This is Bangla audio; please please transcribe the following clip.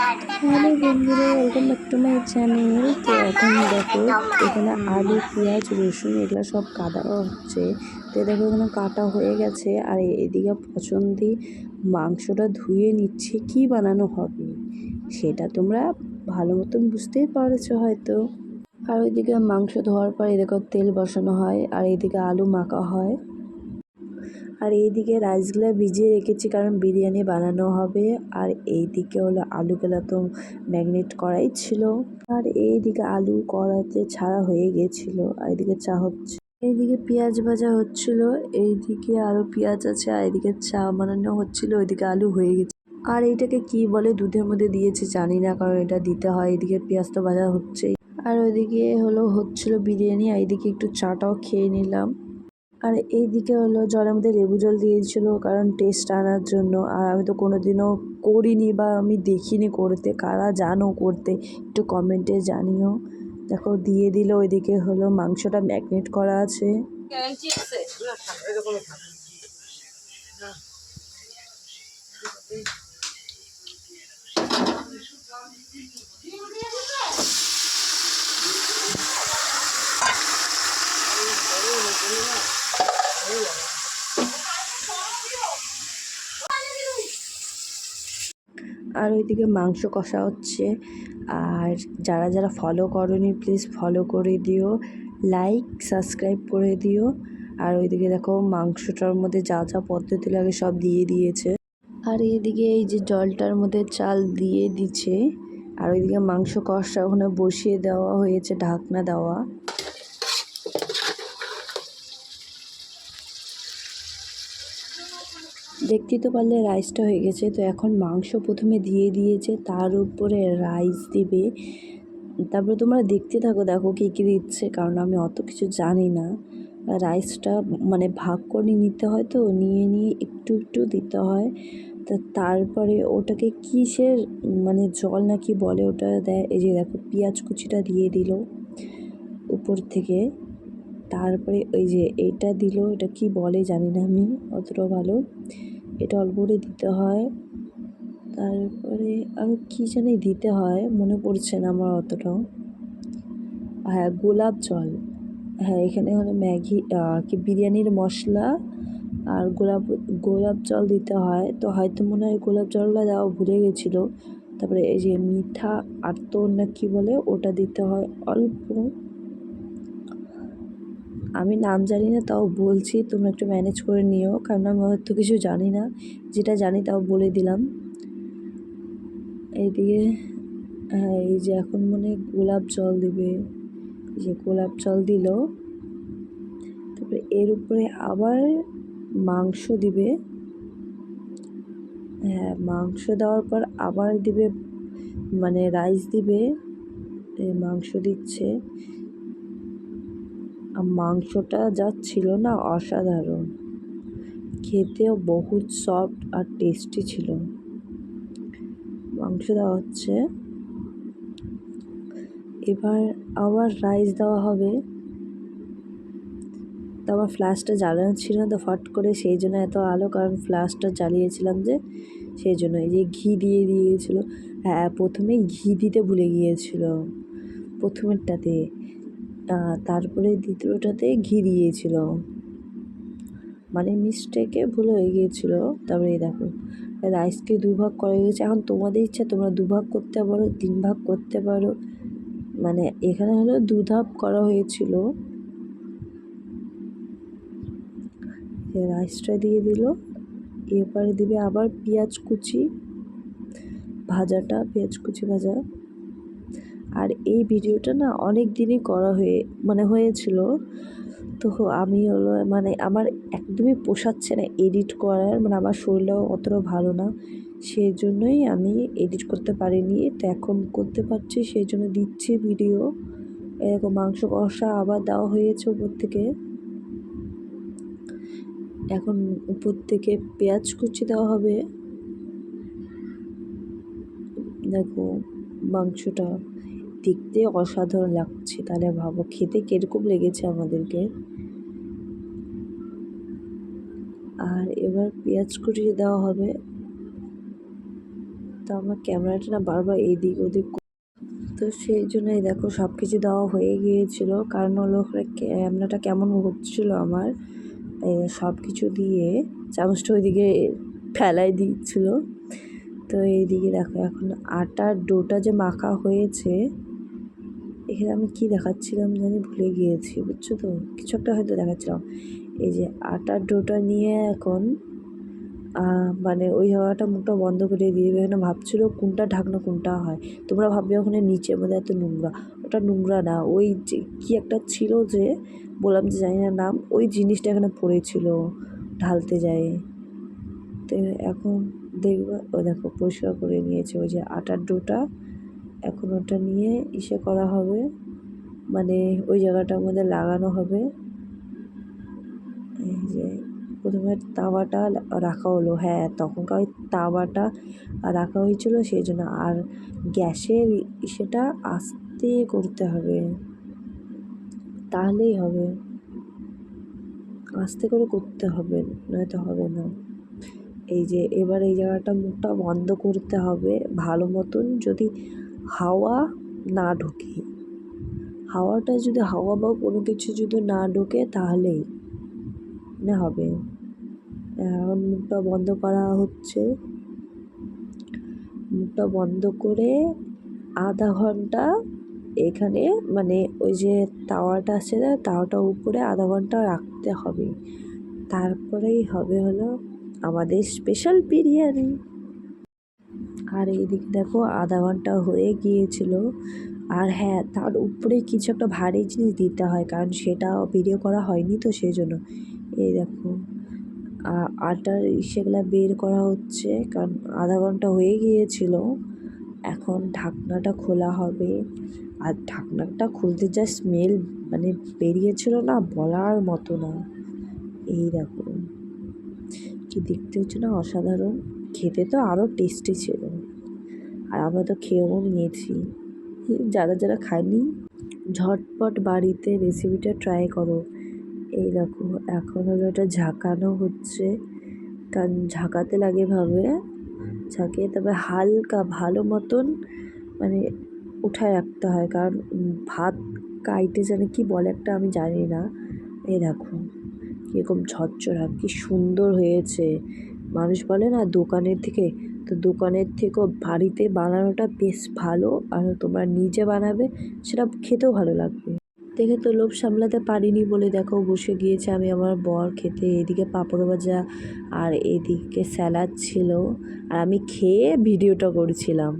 হ্যালো বন্ধুরা, welcome back to my channel. তো এখন দেখো এখানে আলু, পেঁয়াজ, রসুন এগুলো সব কাটা হচ্ছে। তো দেখো এখানে কাটা হয়ে গেছে, আর এদিকে পছন্দি মাংসটা ধুয়ে নিচ্ছে কি বানানো হবে সেটা তোমরা ভালো মতন বুঝতেই পারছো হয়তো। আর ওইদিকে মাংস ধোয়ার পর এদিকে তেল বসানো হয়, আর এদিকে আলু মাখা হয়, আর এইদিকে রাইসগুলো ভিজিয়ে রেখেছি কারণ বিরিয়ানি বানানো হবে। আর এইদিকে হলো আলুগুলো তো ম্যাগনেট করাই ছিল, আর এইদিকে আলু কড়াতে ছাড়া হয়ে গেছিল, আর এদিকে চা হচ্ছে, এইদিকে পেঁয়াজ ভাজা হচ্ছিল, এইদিকে আরো পেঁয়াজ আছে, আর এদিকে চা বানানো হচ্ছিল, ওইদিকে আলু হয়ে গেছে। আর এইটাকে কি বলে দুধের মধ্যে দিয়েছে জানি না, কারণ এটা দিতে হয়। এদিকে পেঁয়াজ তো ভাজা হচ্ছেই, আর ওইদিকে হচ্ছিল বিরিয়ানি, আর এইদিকে একটু চাটাও খেয়ে নিলাম। আর এইদিকে জলের মধ্যে লেবু জল দিয়েছিল কারণ টেস্ট আনার জন্য। আর আমি তো কোনোদিনও করিনি বা আমি দেখিনি করতে, কারা জানো করতে একটু কমেন্টে জানিও। দেখো দিয়ে দিল, ওইদিকে মাংসটা ম্যাগনেট করা আছে। আর ওইদিকে মাংস কষা হচ্ছে। আর যারা যারা ফলো করোনি প্লিজ ফলো করে দিও, লাইক সাবস্ক্রাইব করে দিও। আর ওইদিকে দেখো মাংসটার মধ্যে যা যা পদ্ধতি লাগে সব দিয়ে দিয়েছে। আর এইদিকে এই যে জলটার মধ্যে চাল দিয়ে দিচ্ছে, আর ওইদিকে মাংস কষা ওখানে বসিয়ে দেওয়া হয়েছে, ঢাকনা দেওয়া। দেখতেই তো পারলে রাইসটা হয়ে গেছে। তো এখন মাংস প্রথমে দিয়ে দিয়েছে, তার উপরে রাইস দিবে। তারপরে তোমরা দেখতে থাকো, দেখো কী কী দিচ্ছে, কারণ আমি অত কিছু জানি না। রাইসটা ভাগ করে নিতে হয়, তো নিয়ে একটু একটু দিতে হয়। তারপরে ওটাকে কিসের জল না কি বলে ওটা দেয়। এই যে দেখো পেঁয়াজ কুচিটা দিয়ে দিল উপর থেকে, তারপরে ওই যে এটা দিল, এটা কি বলে জানি না আমি অতটা ভালো, এটা অল্প করে দিতে হয়। তারপরে আরও কী জানি দিতে হয়, মনে পড়ছে না আমার অতটাও। হ্যাঁ, গোলাপ জল। হ্যাঁ, এখানে ম্যাগি কি বিরিয়ানির মশলা আর গোলাপ জল দিতে হয়। তো হয়তো মনে হয় গোলাপ জলটা দেওয়া ভুলে গেছিলো। তারপরে এই যে মিঠা আতর না কি বলে ওটা দিতে হয় অল্প। আমি নাম জানি না, তাও বলছি, তোমরা একটু ম্যানেজ করে নিও, কারণ আমি হয়তো কিছু জানি না, যেটা জানি তাও বলে দিলাম। এইদিকে হ্যাঁ, এই যে এখন গোলাপ জল দিবে, এই যে গোলাপ জল দিল। তারপরে এর উপরে আবার মাংস দিবে। হ্যাঁ, মাংস দেওয়ার পর আবার দিবে, রাইস দিবে। মাংস দিচ্ছে, আর মাংসটা যা ছিল না অসাধারণ, খেতেও বহুত সফট আর টেস্টি ছিল। মাংস দেওয়া হচ্ছে, এবার আবার রাইস দেওয়া হবে। তো আমার ফ্ল্যাশটা জ্বালানো ছিল না, তো ফট করে সেই জন্য এত আলো, কারণ ফ্ল্যাশটা জ্বালিয়েছিলাম যে, সেই জন্য। এই যে ঘি দিয়ে দিয়েছিলো। হ্যাঁ, প্রথমে ঘি দিতে ভুলে গিয়েছিল প্রথমেরটাতে, তারপরে দ্বিতীয়টাতে ঘি দিয়েছিল, মিস্টেকে ভুল হয়ে গিয়েছিল। তারপরে এই দেখো রাইসকে দুভাগ করে গেছে। এখন তোমাদের ইচ্ছা, তোমরা দুভাগ করতে পারো, 3 ভাগ করতে পারো। এখানে দুধাপ করা হয়েছিল। রাইসটা দিয়ে দিল, এরপরে দিবে আবার পেঁয়াজ কুচি ভাজাটা, পেঁয়াজ কুচি ভাজা। আর এই ভিডিওটা না অনেক দিনই করা হয়েছিল। তো আমি আমার একদমই পোষাচ্ছে না এডিট করার, আমার শরীরটাও অতটা ভালো না, সেই জন্যই আমি এডিট করতে পারিনি। তো এখন করতে পারছি, সেই জন্য দিচ্ছি ভিডিও। এরকম মাংস কষা আবার দেওয়া হয়েছে উপর থেকে। এখন উপর থেকে পেঁয়াজ কুচি দেওয়া হবে। দেখো মাংসটা দেখতে অসাধারণ লাগছে, তাহলে ভাবো খেতে কিরকম লেগেছে আমাদেরকে। আর এবার পেঁয়াজ কুচি দেওয়া হবে। তো আমার ক্যামেরাটা না বারবার এদিক ওদিক, তো সেই জন্যই দেখো সব কিছু দেওয়া হয়ে গিয়েছিল। কারণ হলো ওখানে ক্যামেরাটা কেমন হচ্ছিলো আমার, সব কিছু দিয়ে চামচটা ওইদিকে ফেলাই দিচ্ছিলো। তো এইদিকে দেখো এখন আটার ডোটা যে মাখা হয়েছে, এখানে আমি কি দেখাচ্ছিলাম জানি ভুলে গিয়েছি, বুঝছো তো, কিছু একটা হয়তো দেখাচ্ছিলাম। এই যে আটার ডোটা নিয়ে এখন মানে ওই জায়গাটা মুখটা বন্ধ করে দিয়ে এখানে ভাবছিল কোনটা ঢাকনা কোনটা হয়। তোমরা ভাববে ওখানে নিচের মধ্যে এত নোংরা, ওটা নোংরা না, ওই যে কী একটা ছিল যে বললাম যে জানি না নাম, ওই জিনিসটা এখানে পড়েছিল ঢালতে যায়। তো এখন দেখবে ও দেখো পরিষ্কার করে নিয়েছে ওই যে আটার ডোটা। এখন ওটা নিয়ে ইসে করা হবে, মানে ওই জায়গাটার মধ্যে লাগানো হবে। এই যে প্রথমে তাওয়াটা রাখা হলো, হ্যাঁ তখনকার ওই তাওয়াটা রাখা হয়েছিল সেই জন্য। আর গ্যাসের সেটা আস্তে করতে হবে, তাহলেই হবে, আস্তে করে করতে হবে, নয়তো হবে না। এই যে এবার এই জায়গাটা মুখটা বন্ধ করতে হবে ভালো মতন, যদি হাওয়া না ঢোকে, হাওয়াটা যদি হাওয়া বা কোনো কিছু যদি না ঢোকে তাহলেই না হবে। এখন মুখটা বন্ধ করা হচ্ছে, মুখটা বন্ধ করে আধা ঘন্টা এখানে মানে ওই যে তাওয়াটা আছে না, তাওয়াটার উপরে আধা ঘন্টা রাখতে হবে, তারপরেই হবে হলো আমাদের স্পেশাল বিরিয়ানি। আর এইদিকে দেখো আধা ঘন্টা হয়ে গিয়েছিল। আর হ্যাঁ, তার উপরে কিছু একটা ভারী জিনিস দিতে হয়, কারণ সেটা ভিডিও করা হয়নি তো সেই জন্য। এই দেখো আটার সেগুলা বের করা হচ্ছে, কারণ আধা ঘন্টা হয়ে গিয়েছিল। এখন ঢাকনাটা খোলা হবে, আর ঢাকনাটা খুলতে যা স্মেল মানে বেরিয়েছিল না, বলার মতো না। এই দেখো কি দেখতে হচ্ছে না, অসাধারণ, খেতে তো আরও টেস্টি ছিল। আর আমরা তো খেয়েও নিয়েছি, যারা যারা খায়নি ঝটপট বাড়িতে রেসিপিটা ট্রাই করো। এই দেখো এখন হলো এটা ঝাঁকানো হচ্ছে, কারণ ঝাঁকাতে লাগে ভাবে, ঝাঁকিয়ে তবে হালকা ভালো মতন মানে উঠায় রাখতে হয়, কারণ ভাত কাইটে জানে কি বলে একটা, আমি জানি না। এই দেখো কীরকম ঝরঝরা, কি সুন্দর হয়েছে। মানুষ বলে না দোকানের থেকে, তো দোকানের থেকেও বাড়িতে বানানোটা বেশ ভালো, আর তোমরা নিজে বানাবে সেটা খেতেও ভালো লাগবে। দেখে তো লোভ সামলাতে পারিনি বলে দেখো বসে গিয়েছে আমি আমার বর খেতে। এদিকে পাঁপড় ভাজা আর এদিকে স্যালাড ছিল, আর আমি খেয়ে ভিডিওটা করছিলাম।